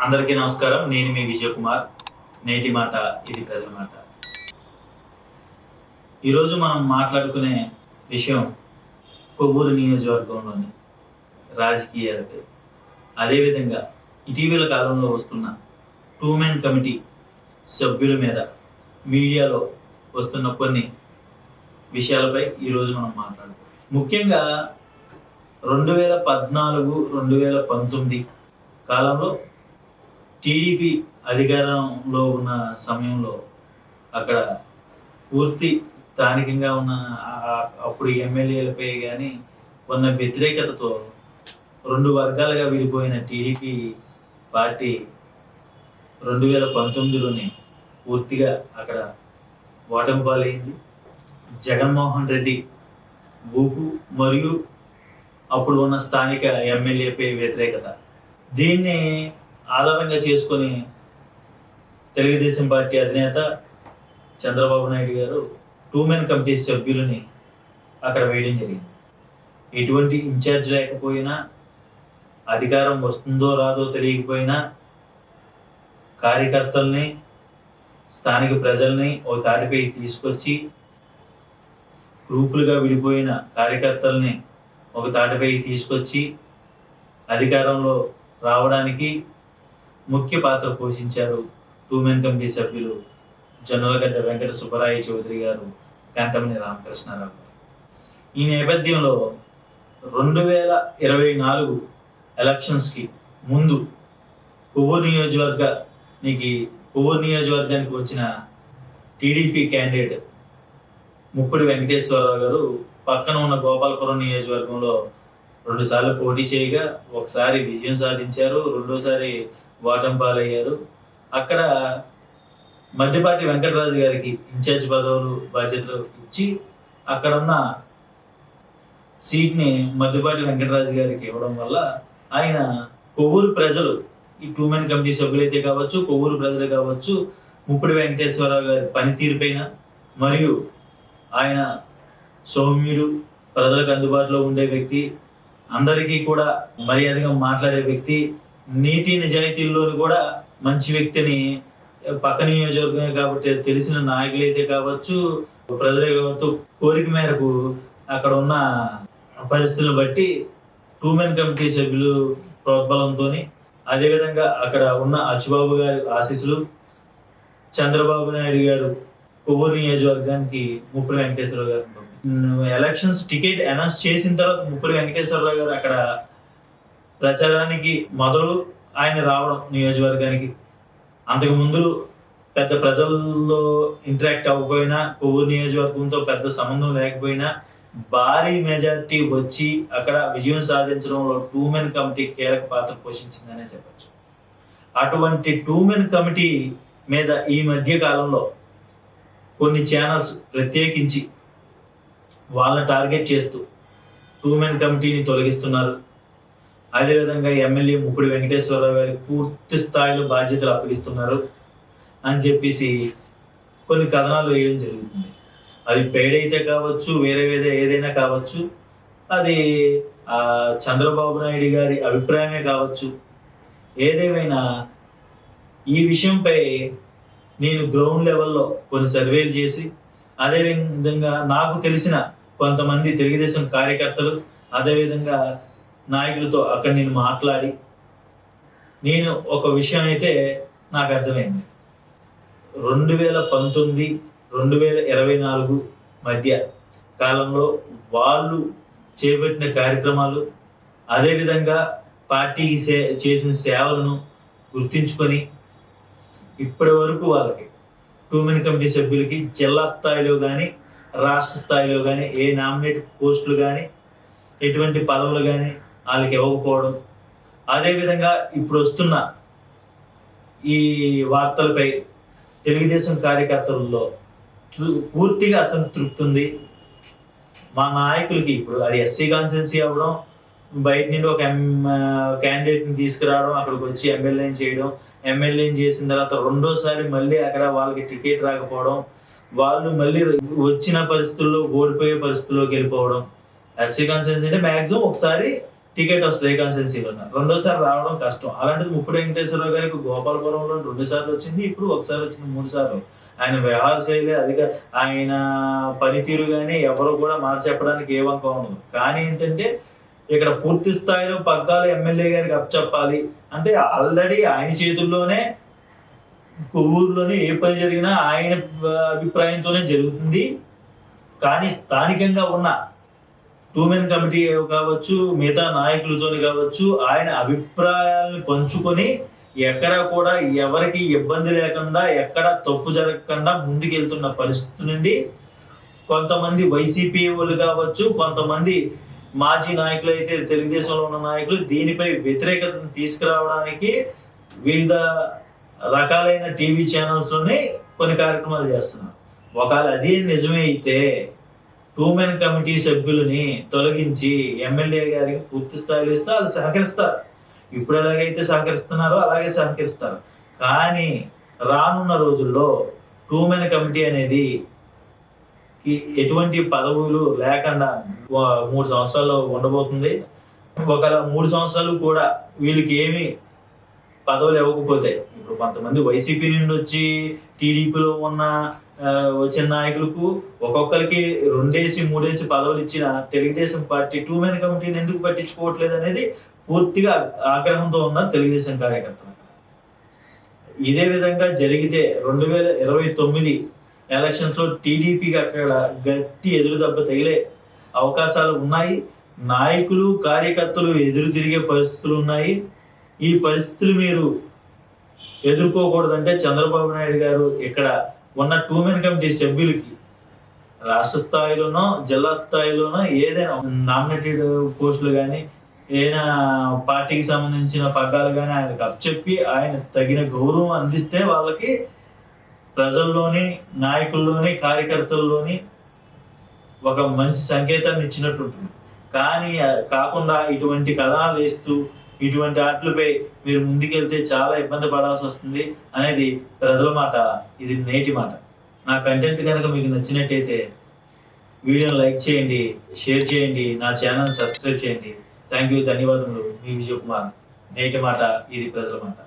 అందరికీ నమస్కారం. నేను మీ విజయ్ కుమార్. నేటి మాట ఇది ప్రజల మాట. ఈరోజు మనం మాట్లాడుకునే విషయం కొవ్వూరు నియోజకవర్గంలోని రాజకీయాలపై, అదేవిధంగా ఇటీవల కాలంలో వస్తున్న 2 మెన్ కమిటీ సభ్యుల మీద మీడియాలో వస్తున్న కొన్ని విషయాలపై ఈరోజు మనం మాట్లాడుకుంటాం. ముఖ్యంగా 2014, 2019 కాలంలో టీడీపీ అధికారంలో ఉన్న సమయంలో అక్కడ పూర్తి స్థానికంగా ఉన్న అప్పుడు ఎమ్మెల్యేలపై కానీ ఉన్న వ్యతిరేకతతో 2 వర్గాలుగా విడిపోయిన టీడీపీ పార్టీ 2019లోనే పూర్తిగా అక్కడ ఓటమి పాలైంది. జగన్మోహన్ రెడ్డి ఊపు మరియు అప్పుడు ఉన్న స్థానిక ఎమ్మెల్యేపై వ్యతిరేకత, దీన్ని ఆధారంగా చేసుకొని తెలుగుదేశం పార్టీ అధినేత చంద్రబాబు నాయుడు గారు 2 మెన్ కమిటీ సభ్యులని అక్కడ వేయడం జరిగింది. ఎటువంటి ఇన్ఛార్జ్ లేకపోయినా, అధికారం వస్తుందో రాదో తెలియకపోయినా, కార్యకర్తల్ని, స్థానిక ప్రజల్ని ఒక తాటిపై తీసుకొచ్చి, గ్రూపులుగా విడిపోయిన కార్యకర్తల్ని ఒక తాటిపై తీసుకొచ్చి అధికారంలో రావడానికి ముఖ్య పాత్ర పోషించారు 2 మెన్ కమిటీ సభ్యులు జొన్నలగడ్డ వెంకట సుబ్బరాయ చౌదరి గారు, కంటమని రామకృష్ణారావు గారు. ఈ నేపథ్యంలో 2024 ఎలక్షన్స్కి ముందు కొవ్వూరు నియోజకవర్గానికి వచ్చిన టీడీపీ క్యాండిడేట్ ముప్పడి వెంకటేశ్వరరావు గారు పక్కన ఉన్న గోపాలపురం నియోజకవర్గంలో 2 సార్లు పోటీ చేయగా ఒకసారి విజయం సాధించారు, రెండోసారి ఓటమి పాలయ్యారు. అక్కడ మద్దిపాటి వెంకటరాజు గారికి ఇన్ఛార్జ్ పదవులు బాధ్యతలు ఇచ్చి అక్కడ ఉన్న సీట్ని మద్దిపాటి వెంకటరాజు గారికి ఇవ్వడం వల్ల ఆయన కొవ్వూరు ప్రజలు, ఈ 2 మెన్ కమిటీ సభ్యులైతే కావచ్చు, కొవ్వూరు ప్రజలు కావచ్చు, ముప్పడి వెంకటేశ్వరరావు గారి పనితీరుపైన మరియు ఆయన సౌమ్యుడు, ప్రజలకు అందుబాటులో ఉండే వ్యక్తి, అందరికీ కూడా మర్యాదగా మాట్లాడే వ్యక్తి, నీతి నిజాయితీల్లోని కూడా మంచి వ్యక్తిని పక్క నియోజకవర్గమే కాబట్టి తెలిసిన నాయకులైతే కావచ్చు, ప్రజలే కావచ్చు, కోరిక మేరకు అక్కడ ఉన్న పరిస్థితులను బట్టి 2 మెన్ కమిటీ సభ్యులు ప్రోద్బలంతో, అదేవిధంగా అక్కడ ఉన్న అచ్చుబాబు గారి ఆశీస్సులు, చంద్రబాబు నాయుడు గారు కొవ్వూరు నియోజకవర్గానికి ముప్పడి వెంకటేశ్వరరావు గారు ఎలక్షన్స్ టికెట్ అనౌన్స్ చేసిన తర్వాత ముప్పడి వెంకటేశ్వరరావు గారు అక్కడ ప్రచారానికి మొదలు ఆయన రావడం నియోజకవర్గానికి. అంతకు ముందు పెద్ద ప్రజల్లో ఇంటరాక్ట్ అవ్వకపోయినా, కొవ్వూరు నియోజకవర్గంతో పెద్ద సంబంధం లేకపోయినా భారీ మెజారిటీ వచ్చి అక్కడ విజయం సాధించడంలో 2 మెన్ కమిటీ కీలక పాత్ర పోషించిందనే చెప్పచ్చు. అటువంటి 2 మెన్ కమిటీ మీద ఈ మధ్య కాలంలో కొన్ని ఛానల్స్ ప్రత్యేకించి వాళ్ళని టార్గెట్ చేస్తూ 2 మెన్ కమిటీని తొలగిస్తున్నారు. అదేవిధంగా ఎమ్మెల్యే ముప్పడి వెంకటేశ్వరరావు గారికి పూర్తి స్థాయిలో బాధ్యతలు అప్పగిస్తున్నారు అని చెప్పేసి కొన్ని కథనాలు వేయడం జరుగుతుంది. అది పెయిడ్ అయితే కావచ్చు, వేరే ఏదైనా కావచ్చు, అది చంద్రబాబు నాయుడు గారి అభిప్రాయమే కావచ్చు. ఏదేమైనా ఈ విషయంపై నేను గ్రౌండ్ లెవెల్లో కొన్ని సర్వేలు చేసి, అదేవిధంగా నాకు తెలిసిన కొంతమంది తెలుగుదేశం కార్యకర్తలు, అదేవిధంగా నాయకులతో అక్కడ నేను మాట్లాడి, నేను ఒక విషయం అయితే నాకు అర్థమైంది. 2019, 2024 మధ్య కాలంలో వాళ్ళు చేపట్టిన కార్యక్రమాలు, అదేవిధంగా పార్టీకి చేసిన సేవలను గుర్తించుకొని ఇప్పటి వరకు వాళ్ళకి 2 మెన్ కమిటీ సభ్యులకి జిల్లా స్థాయిలో కానీ, రాష్ట్ర స్థాయిలో కానీ ఏ నామినేట్ పోస్టులు కానీ, ఎటువంటి పదవులు కానీ వాళ్ళకి ఇవ్వకపోవడం, అదేవిధంగా ఇప్పుడు వస్తున్న ఈ వార్తలపై తెలుగుదేశం కార్యకర్తలలో పూర్తిగా అసంతృప్తి ఉంది. మా నాయకులకి ఇప్పుడు అది ఎస్సీ కాన్స్టిట్యున్సీ అవ్వడం, బయట నుండి ఒక క్యాండిడేట్ని తీసుకురావడం, అక్కడికి వచ్చి ఎమ్మెల్యేని చేయడం, ఎమ్మెల్యేని చేసిన తర్వాత రెండోసారి మళ్ళీ అక్కడ వాళ్ళకి టికెట్ రాకపోవడం, వాళ్ళు మళ్ళీ వచ్చిన పరిస్థితుల్లో ఓడిపోయే పరిస్థితుల్లోకి వెళ్ళిపోవడం. ఎస్సీ కాన్స్టిట్యున్సీ అంటే మ్యాక్సిమం ఒకసారి టికెట్ వస్తుంది ఏ కాన్స్టిట్యున్సీలో. రెండోసారి రావడం కష్టం. అలాంటిది ముప్పుడు వెంకటేశ్వరరావు గారికి గోపాలపురంలో 2 సార్లు వచ్చింది, ఇప్పుడు ఒకసారి వచ్చింది, 3 సార్లు. ఆయన వ్యవహార శైలి ఆయన పనితీరు కానీ ఎవరు కూడా చెప్పడానికి ఏ వంక ఉండదు. కానీ ఏంటంటే ఇక్కడ పూర్తి స్థాయిలో పగ్గాలు ఎమ్మెల్యే గారికి అప్పచెప్పాలి అంటే ఆల్రెడీ ఆయన చేతుల్లోనే కొవ్వూరులోనే ఏ పని జరిగినా ఆయన అభిప్రాయంతోనే జరుగుతుంది. కానీ స్థానికంగా ఉన్న 2 మెన్ కమిటీ కావచ్చు, మిగతా నాయకులతో కావచ్చు, ఆయన అభిప్రాయాలను పంచుకొని ఎక్కడ కూడా ఎవరికి ఇబ్బంది లేకుండా, ఎక్కడ తప్పు జరగకుండా ముందుకెళ్తున్న పరిస్థితి నుండి కొంతమంది వైసీపీ వాళ్ళు కావచ్చు, కొంతమంది మాజీ నాయకులు అయితే తెలుగుదేశంలో ఉన్న నాయకులు దీనిపై వ్యతిరేకతను తీసుకురావడానికి వివిధ రకాలైన టీవీ ఛానల్స్లోనే కొన్ని కార్యక్రమాలు చేస్తున్నారు. ఒకవేళ అదే నిజమే అయితే 2 మెన్ కమిటీ సభ్యులని తొలగించి ఎమ్మెల్యే గారికి పూర్తి స్థాయిలో ఇస్తే వాళ్ళు సహకరిస్తారు. ఇప్పుడు ఎలాగైతే సహకరిస్తున్నారో అలాగే సహకరిస్తారు. కానీ రానున్న రోజుల్లో 2 మెన్ కమిటీ అనేది ఎటువంటి పదవులు లేకుండా 3 సంవత్సరాల్లో ఉండబోతుంది. ఒక 3 సంవత్సరాలు కూడా వీళ్ళకి ఏమి పదవులు ఇవ్వకపోతే, ఇప్పుడు కొంతమంది వైసీపీ నుండి వచ్చి టీడీపీలో ఉన్న వచ్చిన నాయకులకు ఒక్కొక్కరికి 2-3 పదవులు ఇచ్చిన తెలుగుదేశం పార్టీ 2 మెన్ కమిటీని ఎందుకు పట్టించుకోవట్లేదు అనేది పూర్తిగా ఆగ్రహంతో ఉన్న తెలుగుదేశం కార్యకర్తలు. ఇదే విధంగా జరిగితే 2029 ఎలక్షన్స్ లో టీడీపీకి అక్కడ గట్టి ఎదురు దెబ్బ తగిలే అవకాశాలు ఉన్నాయి. నాయకులు కార్యకర్తలు ఎదురు తిరిగే పరిస్థితులు ఉన్నాయి. ఈ పరిస్థితులు మీరు ఎదుర్కోకూడదంటే చంద్రబాబు నాయుడు గారు ఇక్కడ ఉన్న 2 మెన్ కమిటీ సభ్యులకి రాష్ట్ర స్థాయిలోనో జిల్లా స్థాయిలోనో ఏదైనా నామినేటెడ్ పోస్టులు కానీ ఏదైనా పార్టీకి సంబంధించిన పగ్గాలు కానీ ఆయనకు అప్పచెప్పి ఆయన తగిన గౌరవం అందిస్తే వాళ్ళకి ప్రజల్లోని, నాయకుల్లోని, కార్యకర్తల్లోని ఒక మంచి సంకేతాన్ని ఇచ్చినట్టు ఉంటుంది. కానీ కాకుండా ఇటువంటి కథనాలు వేస్తూ ఇటువంటి ఆటలపై మీరు ముందుకెళ్తే చాలా ఇబ్బంది పడాల్సి వస్తుంది అనేది ప్రజల మాట, ఇది నేటి మాట. నా కంటెంట్ కనుక మీకు నచ్చినట్టయితే వీడియోని లైక్ చేయండి, షేర్ చేయండి, నా ఛానల్ సబ్స్క్రైబ్ చేయండి. థ్యాంక్ యూ, ధన్యవాదములు. మీ విజయ్ కుమార్. నేటి మాట, ఇది ప్రజల మాట.